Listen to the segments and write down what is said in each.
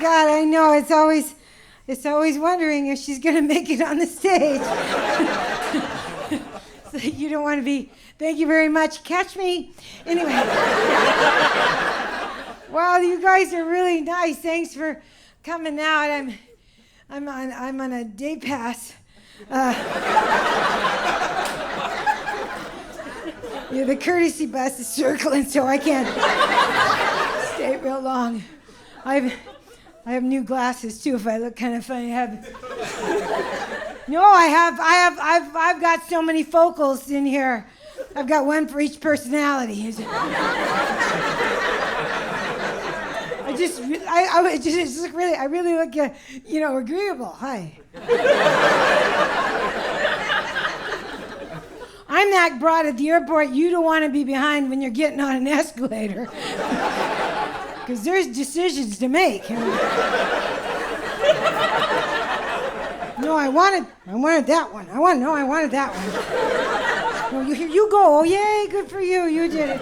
God, I know. It's always wondering if she's going to make it on the stage. So you don't want to be, thank you very much, catch me. Anyway. Wow, you guys are really nice. Thanks for coming out. I'm on a day pass. Yeah, the courtesy bus is circling, so I can't stay real long. I have new glasses too. If I look kind of funny, No, I've got so many focals in here. I've got one for each personality. I really look, agreeable. Hi. I'm that broad at the airport you don't want to be behind when you're getting on an escalator. Because there's decisions to make. No, I wanted that one. I wanted that one. No, you go. Oh, yay, good for you. You did it.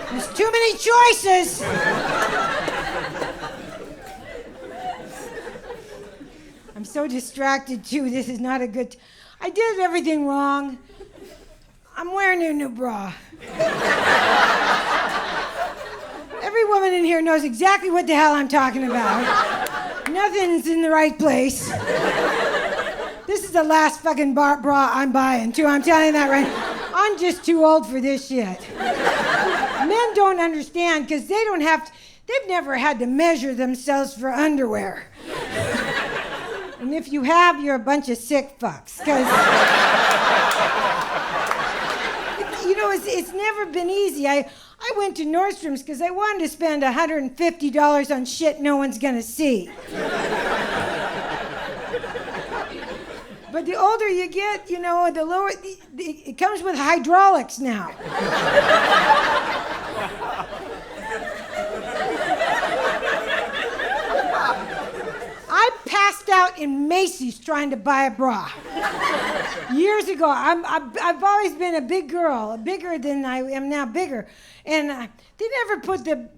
There's too many choices. I'm so distracted, too. This is not a good... I did everything wrong. I'm wearing a new bra. Every woman in here knows exactly what the hell I'm talking about. Nothing's in the right place. This is the last fucking bra I'm buying, too. I'm telling you that right. I'm just too old for this shit. Men don't understand because they've never had to measure themselves for underwear. And if you have, you're a bunch of sick fucks. Because, it's never been easy. I went to Nordstrom's because I wanted to spend $150 on shit no one's going to see. But the older you get, the lower... It comes with hydraulics now. I passed out in Macy's trying to buy a bra. Years ago, I've always been a big girl, bigger than I am now, bigger. And they never put the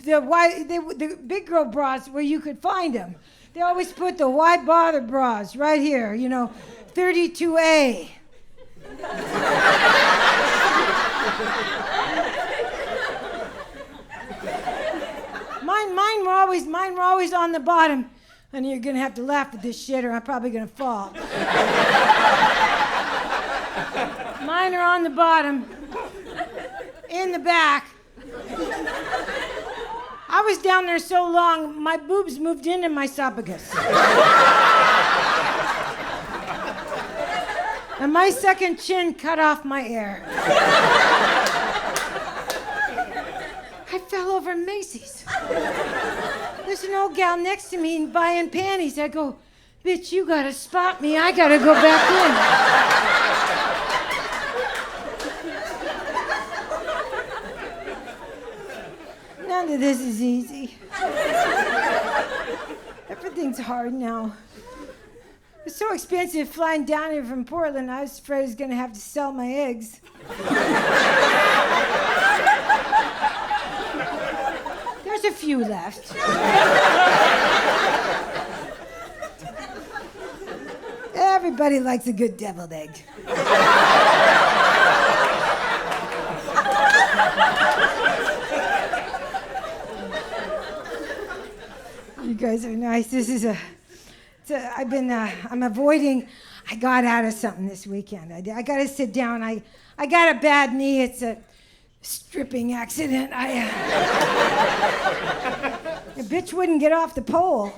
big girl bras where you could find them. They always put the why bother bras right here, 32A. Mine were always on the bottom. And you're going to have to laugh at this shit or I'm probably going to fall. Mine are on the bottom, in the back. I was down there so long, my boobs moved into my esophagus. And my second chin cut off my air. I fell over Macy's. There's an old gal next to me buying panties. I go, bitch, you gotta spot me. I gotta go back in. None of this is easy. Everything's hard now. It's so expensive flying down here from Portland. I was afraid I was gonna have to sell my eggs. There's a few left. Everybody likes a good deviled egg. You guys are nice. This is I'm avoiding, I got out of something this weekend. I got to sit down. I got a bad knee. It's a stripping accident. The bitch wouldn't get off the pole.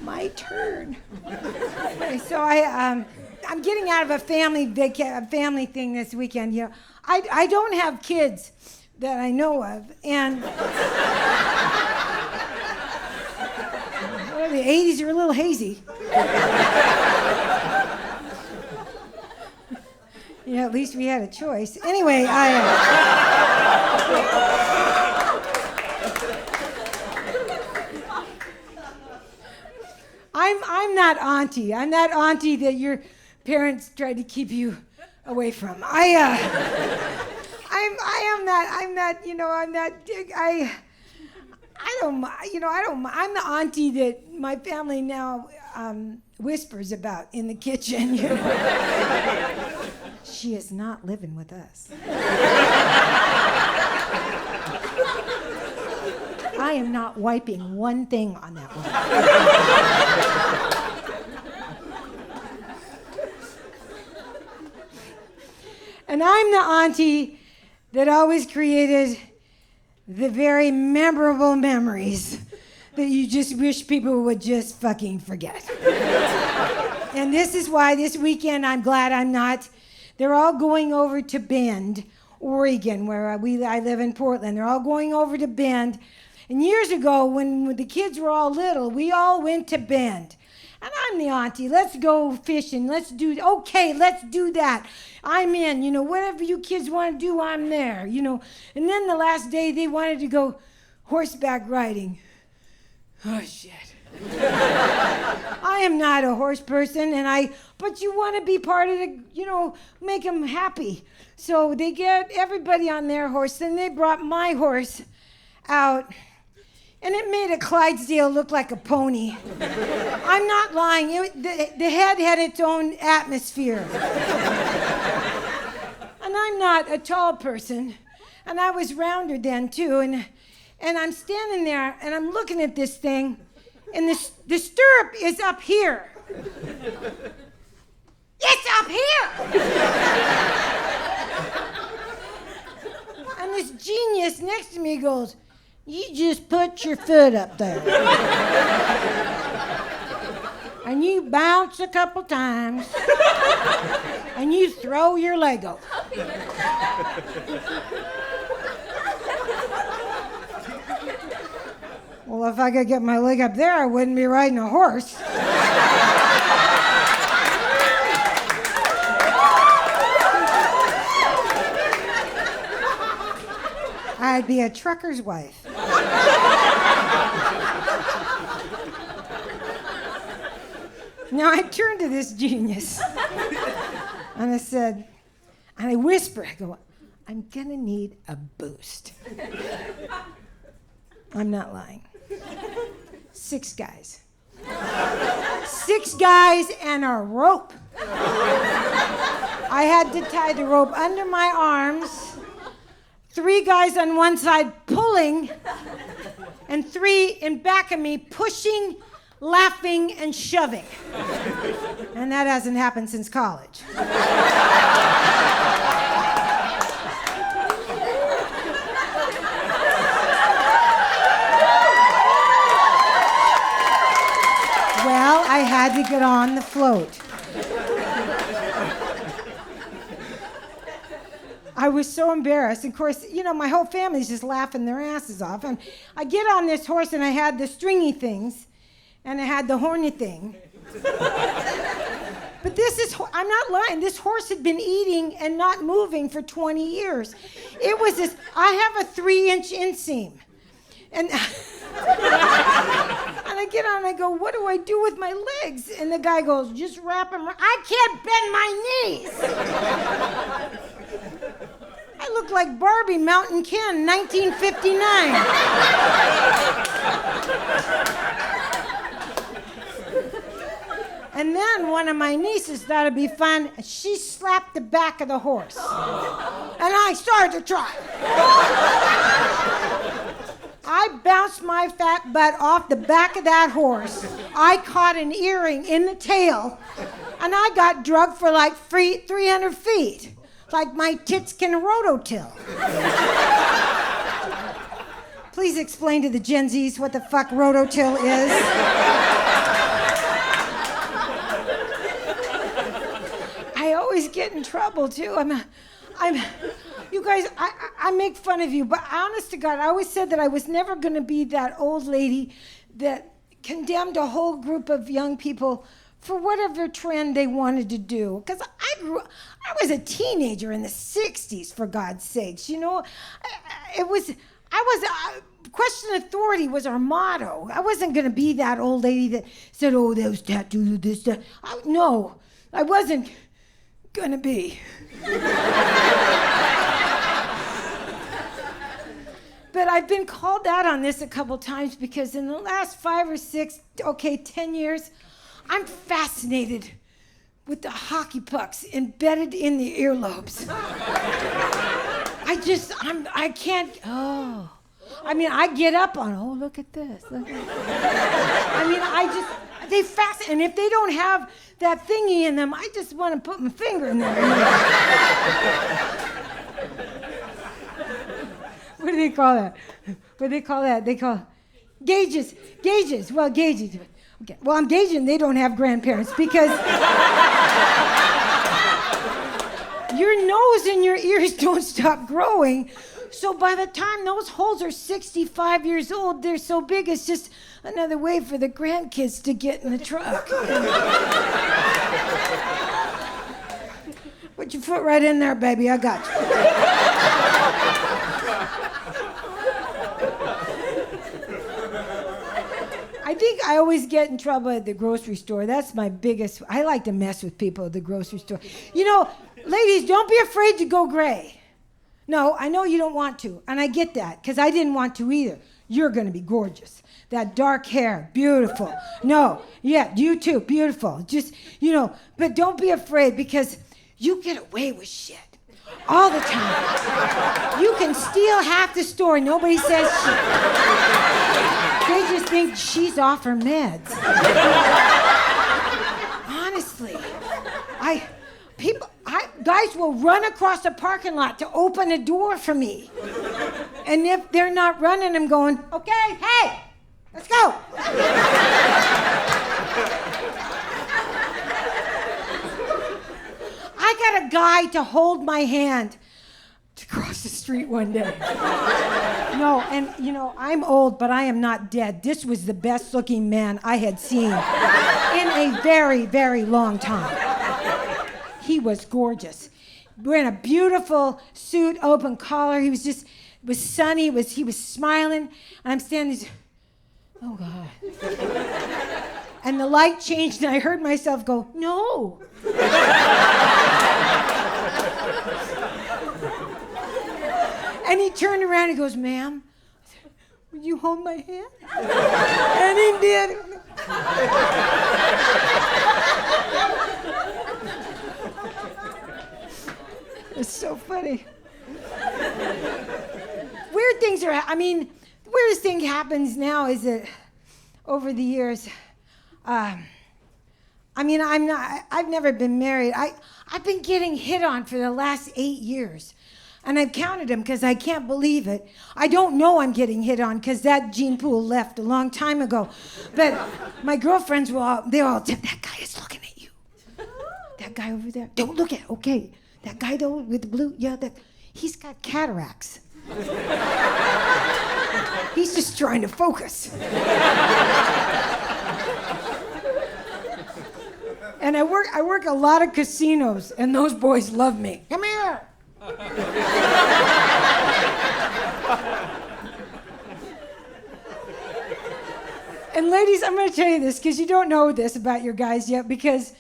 My turn. Okay, so I'm getting out of a family thing this weekend. I don't have kids that I know of, and the 80s are a little hazy. At least we had a choice. Anyway, I'm that auntie. I'm that auntie that your parents tried to keep you away from. I'm the auntie that my family now whispers about in the kitchen. You know? She is not living with us. I am not wiping one thing on that one. And I'm the auntie that always created the very memorable memories that you just wish people would just fucking forget. And this is why this weekend I'm glad I'm not. They're all going over to Bend, Oregon, where I live in Portland. They're all going over to Bend. And years ago, when the kids were all little, we all went to Bend. And I'm the auntie. Let's go fishing. Let's do that. I'm in. You know, whatever you kids want to do, I'm there. You know. And then the last day, they wanted to go horseback riding. Oh, shit. I am not a horse person, but you want to be part of the, make them happy. So they get everybody on their horse, and they brought my horse out, and it made a Clydesdale look like a pony. I'm not lying. The head had its own atmosphere. And I'm not a tall person, and I was rounder then, too, and I'm standing there, and I'm looking at this thing, and the stirrup is up here. It's up here! And this genius next to me goes, "You just put your foot up there. And you bounce a couple times, and you throw your leg over." Well, if I could get my leg up there, I wouldn't be riding a horse. I'd be a trucker's wife. Now I turned to this genius and I said, and I whisper, I go, "I'm gonna need a boost." I'm not lying. 6 guys. 6 guys and a rope. I had to tie the rope under my arms, 3 guys on one side pulling, and 3 in back of me pushing, laughing, and shoving. And that hasn't happened since college. Well, I had to get on the float. I was so embarrassed. Of course, my whole family's just laughing their asses off. And I get on this horse, and I had the stringy things, and I had the horny thing. But I'm not lying, this horse had been eating and not moving for 20 years. It was this, I have a 3-inch inseam. And and I get on and I go, "What do I do with my legs?" And the guy goes, "Just wrap them around." I can't bend my knees. I look like Barbie Mountain Ken, 1959. And then one of my nieces thought it'd be fun. She slapped the back of the horse. And I started to try. I bounced my fat butt off the back of that horse. I caught an earring in the tail, and I got drugged for like 300 feet. Like my tits can rototill. Please explain to the Gen Zs what the fuck rototill is. I always get in trouble too. You guys, I make fun of you, but honest to God, I always said that I was never going to be that old lady that condemned a whole group of young people for whatever trend they wanted to do. Because I was a teenager in the 60s, for God's sakes. Question authority was our motto. I wasn't going to be that old lady that said, "Oh, those tattoos, this, that." No, I wasn't going to be. But I've been called out on this a couple times because in the last 5 or 6, 10 years, I'm fascinated with the hockey pucks embedded in the earlobes. I can't, I get up on, look at this. Look at they fascinate, and if they don't have that thingy in them, I just want to put my finger in there. What do they call that? They call gauges. Well, gauges. Okay. Well, I'm gauging they don't have grandparents because your nose and your ears don't stop growing. So by the time those holes are 65 years old, they're so big it's just another way for the grandkids to get in the truck. Put your foot right in there, baby. I got you. I think I always get in trouble at the grocery store. That's my biggest. I like to mess with people at the grocery store. You know, ladies, don't be afraid to go gray. No, I know you don't want to, and I get that, because I didn't want to either. You're going to be gorgeous. That dark hair, beautiful. No, yeah, you too, beautiful. Just, but don't be afraid, because you get away with shit all the time. You can steal half the store, nobody says shit. They just think she's off her meds. Honestly, guys will run across the parking lot to open a door for me. And if they're not running, I'm going, okay, hey, let's go. I got a guy to hold my hand to cross the street one day. No, and I'm old, but I am not dead. This was the best looking man I had seen in a very, very long time. He was gorgeous. Wearing a beautiful suit, open collar. He was it was sunny, he was smiling. And I'm standing there, oh God. And the light changed and I heard myself go, no. And he turned around and goes, ma'am, would you hold my hand? And he did. It's so funny. Weird things the weirdest thing happens now is that over the years, I've never been married. I've been getting hit on for the last 8 years. And I've counted them because I can't believe it. I don't know I'm getting hit on because that gene pool left a long time ago. But my girlfriends they all said, that guy is looking at you. That guy over there. Don't look at, okay. That guy though with the blue, he's got cataracts. He's just trying to focus. And I work a lot of casinos, and those boys love me. Come here. And ladies, I'm going to tell you this because you don't know this about your guys yet because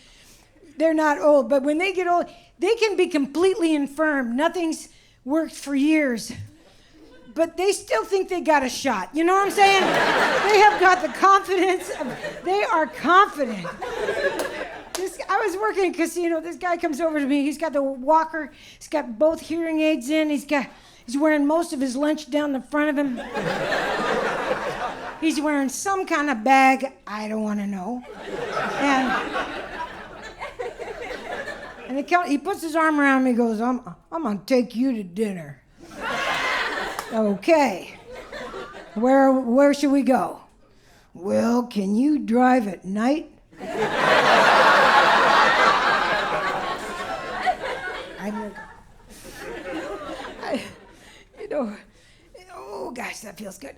they're not old. But when they get old, they can be completely infirm. Nothing's worked for years. But they still think they got a shot. You know what I'm saying? They have got the confidence. They are confident. I was working in a casino. This guy comes over to me. He's got the walker. He's got both hearing aids in. He's wearing most of his lunch down the front of him. He's wearing some kind of bag. I don't want to know. And he puts his arm around me and goes, I'm going to take you to dinner. Okay. Where should we go? Well, can you drive at night? Oh gosh, that feels good.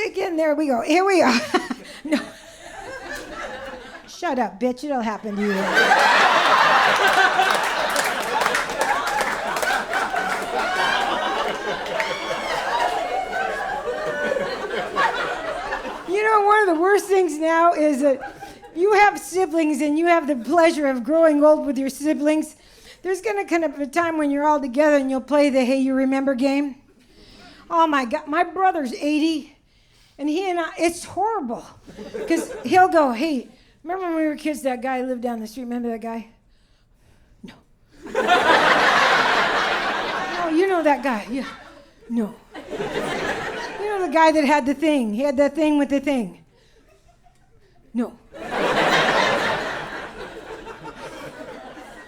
Again, there we go. Here we are. No. Shut up, bitch. It'll happen to you. One of the worst things now is that you have siblings and you have the pleasure of growing old with your siblings. there's going to come a time when you're all together and you'll play the Hey You Remember game. Oh my God, my brother's 80, and he and I, it's horrible. Because he'll go, hey, remember when we were kids, that guy lived down the street, remember that guy? No. No, you know that guy, yeah. No. You know the guy that had the thing, he had that thing with the thing. No.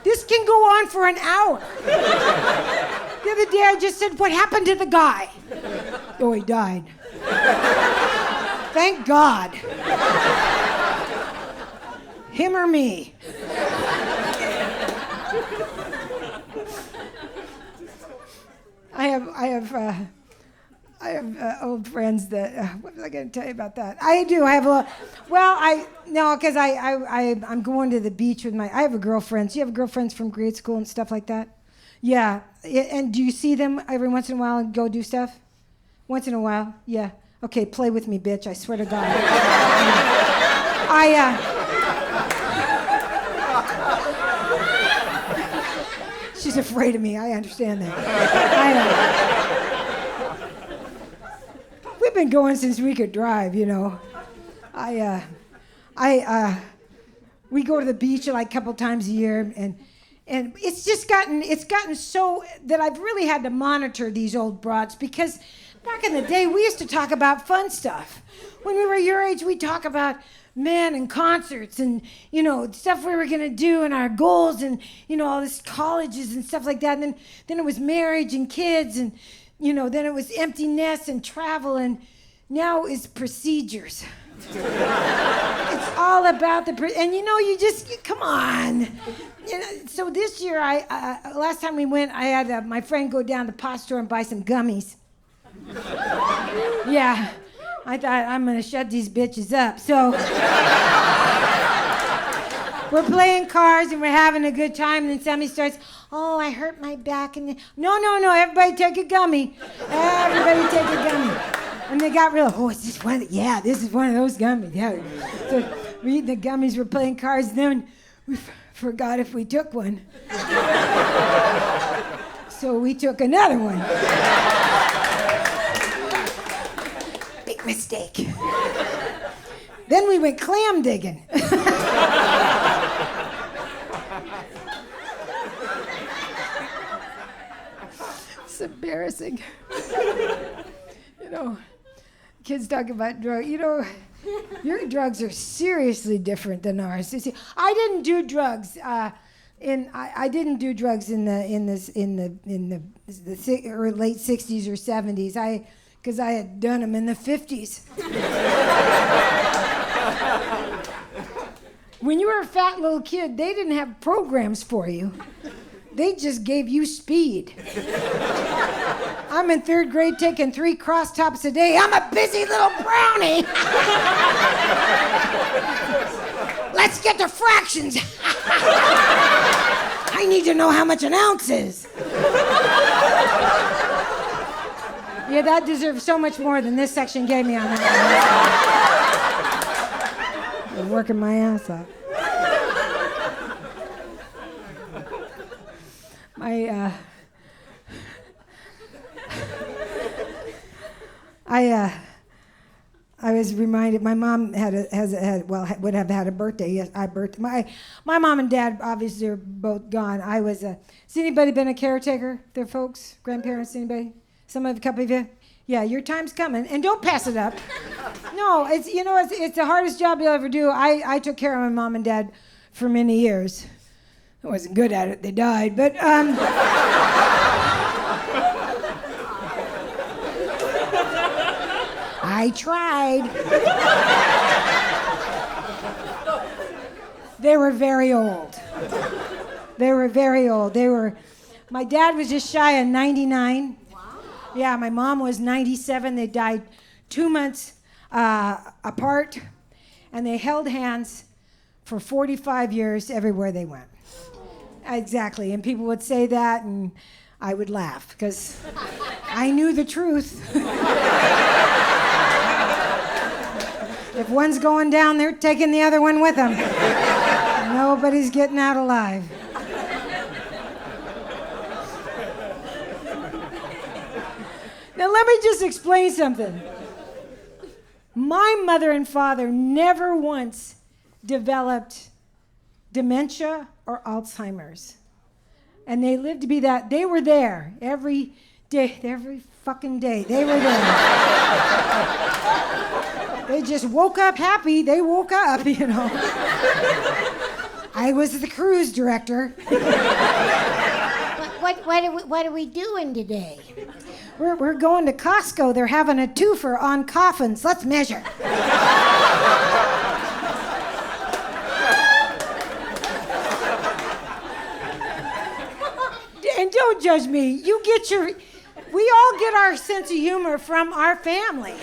This can go on for an hour. The other day I just said, what happened to the guy? Oh, he died. Thank God. Him or me? I have old friends that, what was I going to tell you about that? I do, I have a lot. Well, because I'm going to the beach with I have a girlfriend. So you have girlfriends from grade school and stuff like that? Yeah, and do you see them every once in a while and go do stuff? Once in a while? Yeah. Okay, play with me, bitch, I swear to God. She's afraid of me, I understand that. We've been going since we could drive, you know. We go to the beach like a couple times a year, and it's just gotten so that I've really had to monitor these old broads, because back in the day we used to talk about fun stuff. When we were your age, we'd talk about men and concerts and, you know, stuff we were gonna do and our goals and, you know, all this colleges and stuff like that. And then it was marriage and kids, and, you know, then it was empty nests and travel, and now it's procedures. It's all about and you know, come on. You know, so this year, last time we went, I had my friend go down to the pot store and buy some gummies. Yeah, I thought I'm gonna shut these bitches up. So we're playing cards and we're having a good time, and then somebody starts, oh, I hurt my back. And no, everybody take a gummy. Everybody take a gummy. And they got real, oh, is this one? Yeah, this is one of those gummies. Yeah. So we eat the gummies, we're playing cards, and then we forgot if we took one. So we took another one. Big mistake. Then we went clam digging. It's embarrassing. You know, kids talk about drugs. You know, your drugs are seriously different than ours. You see, I didn't do drugs. I didn't do drugs in the late '60s or '70s. Because I had done them in the '50s. When you were a fat little kid, they didn't have programs for you. They just gave you speed. I'm in 3rd grade taking 3 cross-tops a day. I'm a busy little brownie. Let's get to fractions. I need to know how much an ounce is. Yeah, that deserves so much more than this section gave me on that. I'm working my ass off. I was reminded. My mom would have had a birthday. Yes, my mom and dad obviously are both gone. Has anybody been a caretaker? Their folks, grandparents, anybody? A couple of you? Yeah, your time's coming, and don't pass it up. No, it's the hardest job you'll ever do. I took care of my mom and dad for many years. I wasn't good at it. They died, but I tried. They were very old. My dad was just shy of 99. Wow. Yeah, my mom was 97. They died 2 months apart, and they held hands for 45 years everywhere they went. Exactly, and people would say that, and I would laugh, because I knew the truth. If one's going down, they're taking the other one with them. Nobody's getting out alive. Now let me just explain something. My mother and father never once developed dementia or Alzheimer's. And they lived to be that. They were there every day, every fucking day. They were there. They just woke up happy. They woke up, you know. I was the cruise director. What are we doing today? We're going to Costco. They're having a twofer on coffins. Let's measure. And don't judge me. We all get our sense of humor from our family.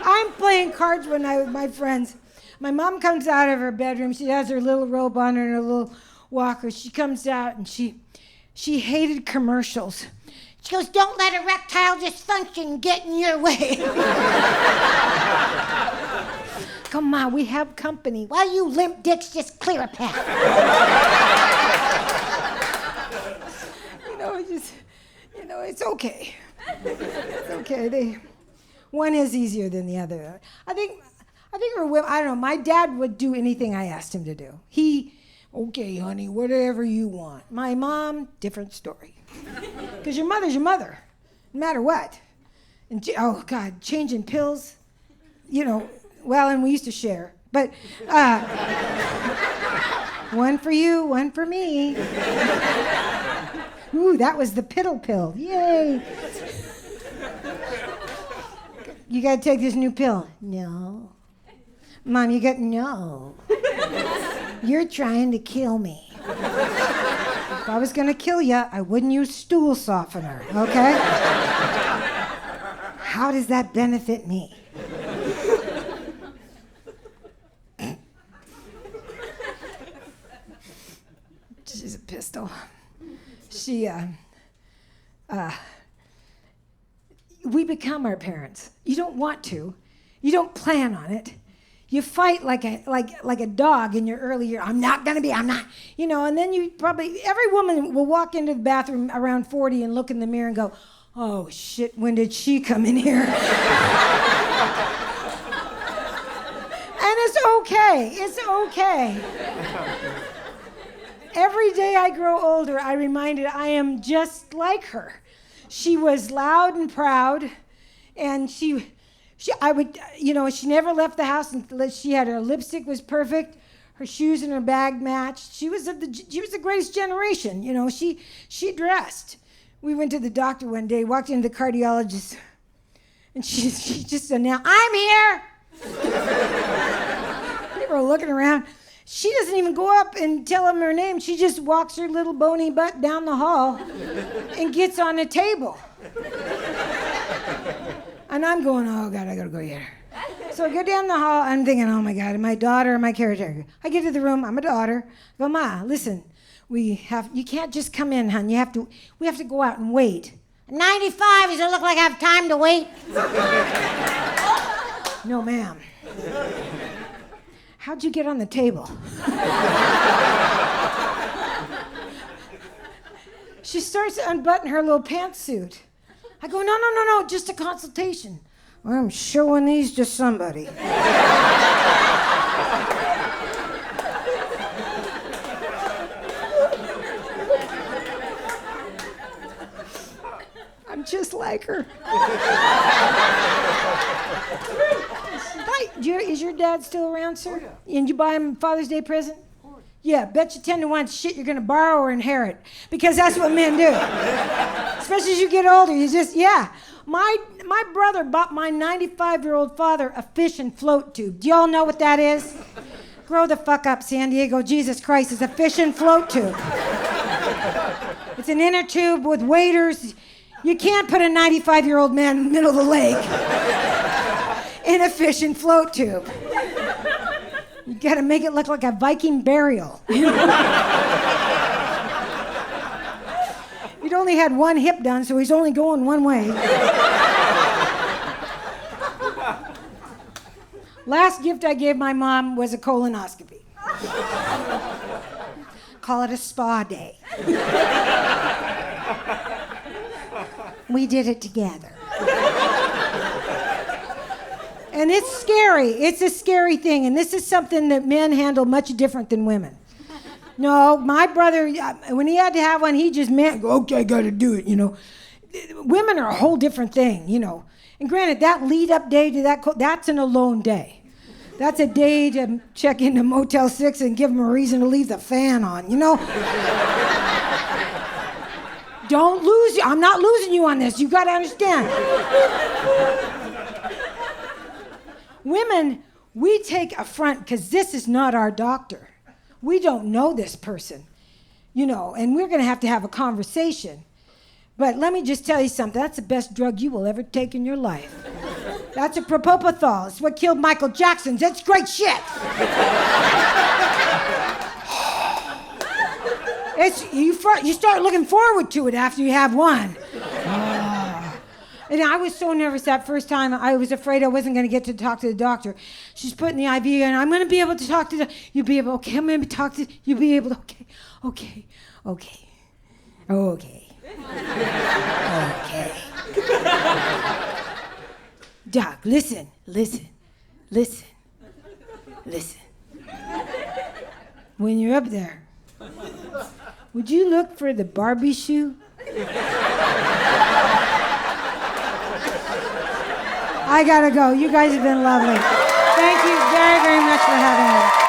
I'm playing cards one night with my friends. My mom comes out of her bedroom. She has her little robe on and her little walker. She comes out and she hated commercials. She goes, don't let erectile dysfunction get in your way. Come on, we have company. Why you limp dicks just clear a path? It's okay. It's okay. One is easier than the other. I think for women, I don't know, my dad would do anything I asked him to do. Okay, honey, whatever you want. My mom, different story. Because your mother's your mother, no matter what. And oh, God, changing pills, and we used to share. But one for you, one for me. Ooh, that was the piddle pill. Yay. You got to take this new pill. No. Mom, no. You're trying to kill me. If I was going to kill you, I wouldn't use stool softener, okay? How does that benefit me? She's a pistol. We become our parents. You don't want to. You don't plan on it. You fight like a dog in your early year. I'm not. And then every woman will walk into the bathroom around 40 and look in the mirror and go, oh shit, when did she come in here? And it's okay. It's okay. Every day I grow older, I reminded I am just like her. She was loud and proud, and she never left the house unless she had her lipstick was perfect, her shoes and her bag matched. She was the greatest generation. She dressed. We went to the doctor one day, walked into the cardiologist, and she just announced, I'm here. People were looking around. She doesn't even go up and tell him her name. She just walks her little bony butt down the hall and gets on a table. And I'm going, oh, God, I got to go get her. So I go down the hall. I'm thinking, oh, my God, am I a daughter or am I caretaker? I get to the room. I'm a daughter. I go, Ma, listen, you can't just come in, hon. We have to go out and wait. 95, does it look like I have time to wait? No, ma'am. How'd you get on the table? She starts to unbutton her little pantsuit. I go, no, just a consultation. Well, I'm showing these to somebody. I'm just like her. Is your dad still around, sir? Oh, yeah. And you buy him Father's Day present? Yeah, bet you 10 to 1 shit you're going to borrow or inherit. Because that's what men do. Especially as you get older. My brother bought my 95-year-old father a fish and float tube. Do y'all know what that is? Grow the fuck up, San Diego. Jesus Christ, it's a fish and float tube. It's an inner tube with waders. You can't put a 95-year-old man in the middle of the lake in a fish and float tube. You gotta make it look like a Viking burial. He'd only had one hip done, so he's only going one way. Last gift I gave my mom was a colonoscopy. Call it a spa day. We did it together. And it's scary. It's a scary thing. And this is something that men handle much different than women. No, my brother, when he had to have one, he just meant, okay, I got to do it, Women are a whole different thing, And granted, that lead-up day to that's an alone day. That's a day to check into Motel 6 and give them a reason to leave the fan on, Don't lose you. I'm not losing you on this. You got to understand. Women, we take affront because this is not our doctor. We don't know this person, and we're going to have a conversation. But let me just tell you something. That's the best drug you will ever take in your life. That's a propofol. It's what killed Michael Jackson. That's great shit. You start looking forward to it after you have one. And I was so nervous that first time. I was afraid I wasn't going to get to talk to the doctor. She's putting the IV in. I'm going to be able to talk to you'll be able, okay, I'm going to talk to, you'll be able to, okay. Doc, listen. When you're up there, would you look for the Barbie shoe? I gotta go. You guys have been lovely. Thank you very, very much for having me.